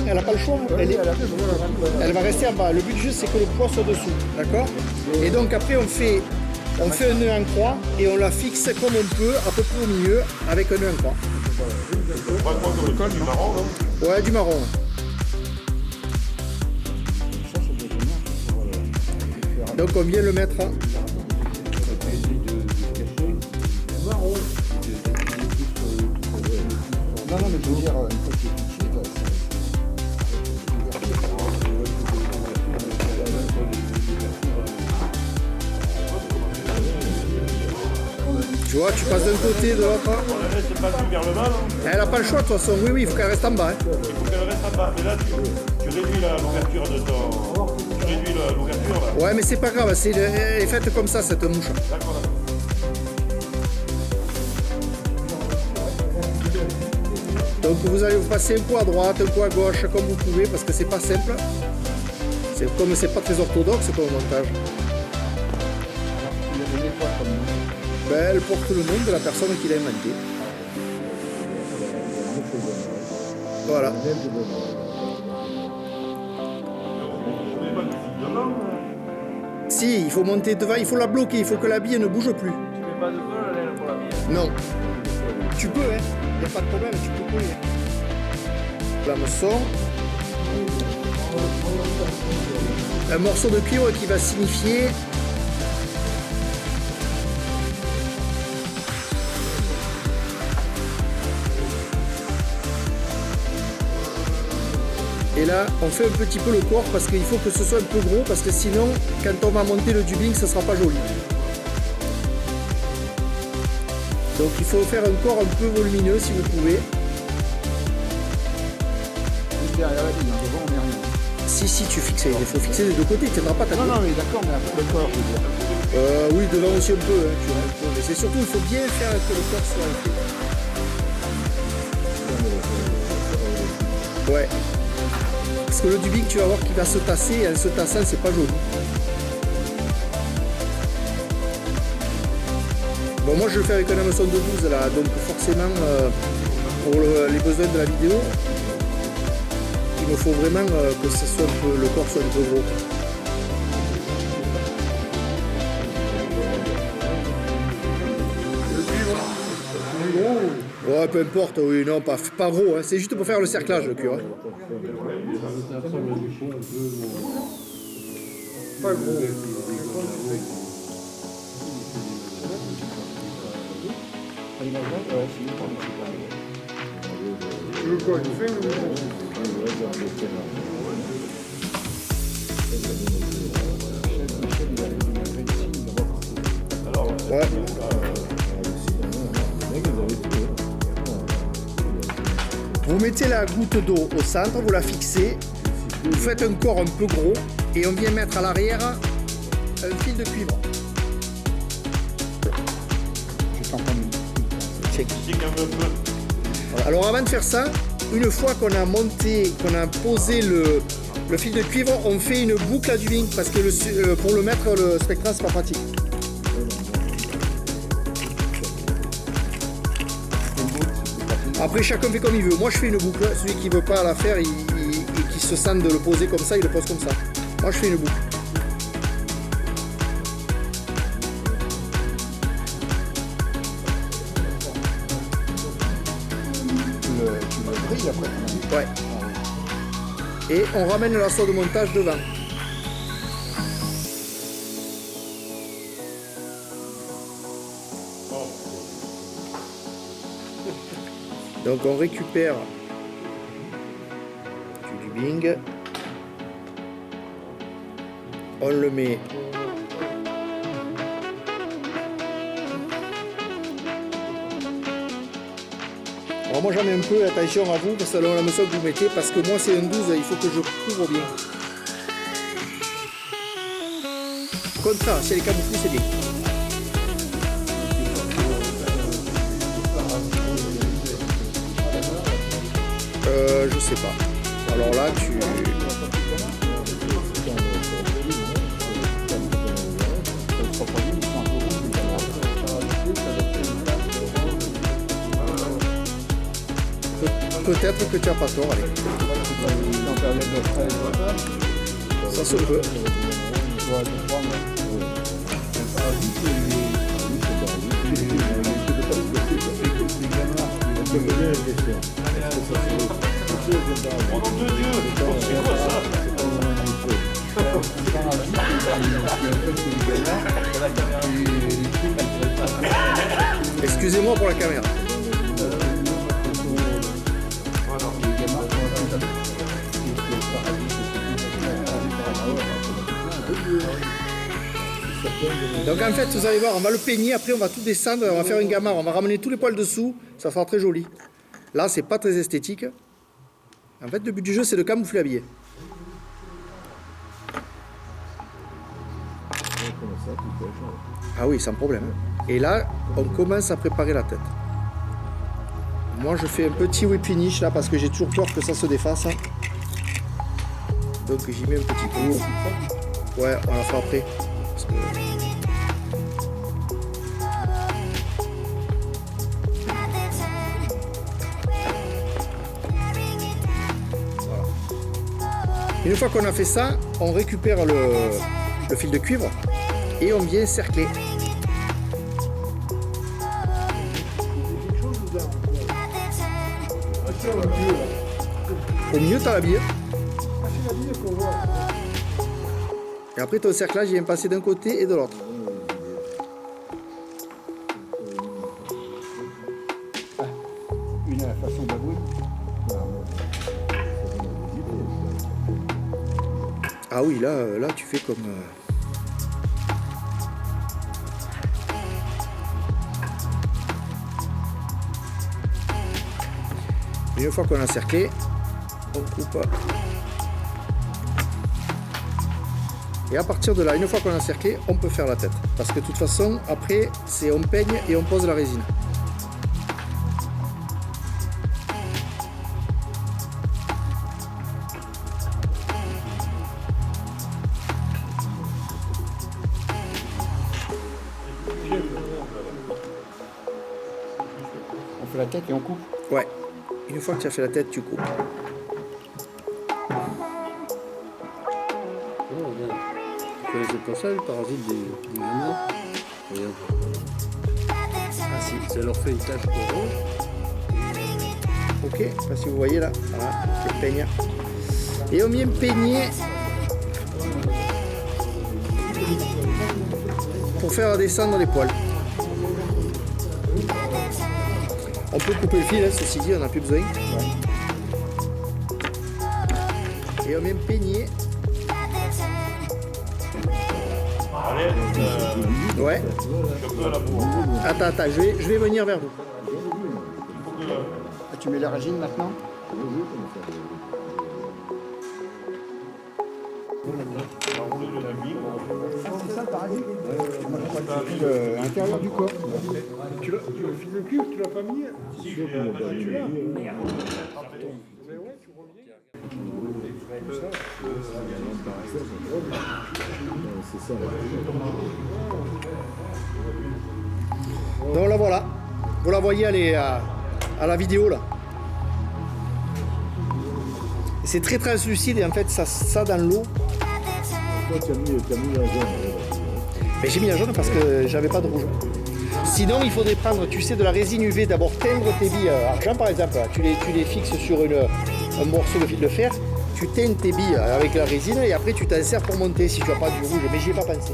Elle n'a pas le choix, elle va rester en bas. Le but du jeu, c'est que le poids soit dessous, d'accord? Et donc après, on fait un nœud en croix et on la fixe comme on peut, à peu près au milieu, avec un nœud en croix. Du marron, non? Ouais, du marron. Donc on vient le mettre. Non, mais je veux dire, une fois que c'est fixé, Tu vois, tu passes d'un côté, de l'autre. Elle passe vers le bas, non? Elle n'a pas le choix de toute façon. Oui, il faut qu'elle reste en bas. Il faut qu'elle reste en bas. Mais là, tu réduis l'ouverture de ton... Tu réduis l'ouverture, là. Ouais, mais c'est pas grave. Elle est faite comme ça, cette mouche. D'accord. Donc vous allez vous passer un coup à droite, un coup à gauche, comme vous pouvez, parce que c'est pas simple. Comme c'est pas très orthodoxe comme montage. Ben, elle porte le nom de la personne qui l'a inventé. Voilà. Si, il faut monter devant, il faut la bloquer, il faut que la bille ne bouge plus. Tu mets pas de vol là pour la bille? Non. Tu peux, hein. Il n'y a pas de problème, tu peux couler. L'hameçon. Un morceau de cuivre qui va signifier et là on fait un petit peu le corps parce qu'il faut que ce soit un peu gros parce que sinon quand on va monter le dubbing ça sera pas joli. Donc il faut faire un corps un peu volumineux si vous pouvez. derrière la ligne, devant on met rien. Si tu fixes, il faut fixer des deux côtés, tu tiendras pas ta Non, mais d'accord, mais après le corps, je veux dire. Oui, devant aussi un peu, hein, tu vois. Mais c'est surtout, il faut bien faire que le corps soit fait. Ouais. Parce que le dubbing, tu vas voir qu'il va se tasser, et en se tassant, c'est pas joli. Bon, moi je le fais avec un hameçon de 12 là, donc forcément, pour les besoins de la vidéo, il me faut vraiment que ce soit un peu, le corps soit un peu gros. Ouais, peu importe, oui, non, pas gros, hein. C'est juste pour faire le cerclage, le cuir. Hein. Pas gros. Tu veux quoi, une fin Ouais. Vous mettez la goutte d'eau au centre, vous la fixez, vous faites un corps un peu gros et on vient mettre à l'arrière un fil de cuivre. Check. Voilà. Alors avant de faire ça, une fois qu'on a monté, qu'on a posé le fil de cuivre, on fait une boucle à dubbing parce que pour le mettre le spectrum c'est pas pratique. Après chacun fait comme il veut. Moi je fais une boucle. Celui qui veut pas la faire et qui se sent de le poser comme ça, il le pose comme ça. Moi je fais une boucle. Tu le brilles après. Ouais. Et on ramène la soie de montage devant. Donc on récupère du dubbing, on le met alors moi j'en mets un peu, attention à vous, selon la mesure que vous mettez, parce que moi c'est un 12, il faut que je couvre bien. Comme ça, si elle est camouflée c'est bien. Je sais pas. Alors là, tu... Peut-être que tu n'as pas tort, allez. en période de frais et tout ça. Ça se peut. Tu dois comprendre. Au nom de Dieu, c'est quoi ça? Excusez-moi pour la caméra. Donc en fait, vous allez voir, on va le peigner, après on va tout descendre, on va faire une gamarre, on va ramener tous les poils dessous, ça sera très joli. Là, c'est pas très esthétique. En fait, le but du jeu, c'est de camoufler l'habillé. Ah oui, sans problème. Et là, on commence à préparer la tête. Moi, je fais un petit whip finish là parce que j'ai toujours peur que ça se défasse. Donc j'y mets un petit coup. Ouais, on la fera après. Parce que... Une fois qu'on a fait ça, on récupère le fil de cuivre et on vient cercler. Au milieu, tu as la bille. Et après, ton cerclage il vient passer d'un côté et de l'autre. Une façon d'avouer. Ah oui, là tu fais comme... Une fois qu'on a cerclé, on coupe. Et à partir de là, une fois qu'on a cerclé, on peut faire la tête. Parce que de toute façon, après, c'est on peigne et on pose la résine. On fait la tête et on coupe. Ouais. Une fois que tu as fait la tête, tu coupes. Vous connaissez pas ça, le parasite des gamins? Regarde. Ah si. Ça leur fait une tache orange. Ok, je sais pas si vous voyez là. Voilà, je peigne. Et on vient peigner pour faire descendre les poils. On peut couper le fil, hein, ceci dit, on n'a plus besoin. Et on vient peigner. Allez, Ouais. je peux la bourre. Attends, je vais venir vers vous. Ah, tu mets la résine maintenant? C'est ça le parasite? Moi je crois que c'est l'intérieur du corps. Tu le fil de cuivre, tu l'as pas mis? Si, je l'ai. Donc là voilà. Vous la voyez aller à la vidéo là. C'est très translucide et en fait ça dans l'eau. Toi, tu as mis la jaune. Mais j'ai mis la jaune parce que j'avais pas de rouge. Sinon, il faudrait prendre, tu sais, de la résine UV, d'abord teindre tes billes argent par exemple. Tu les fixes sur un morceau de fil de fer, tu teins tes billes avec la résine et après tu t'insères pour monter si tu n'as pas du rouge. Mais j'y ai pas pensé.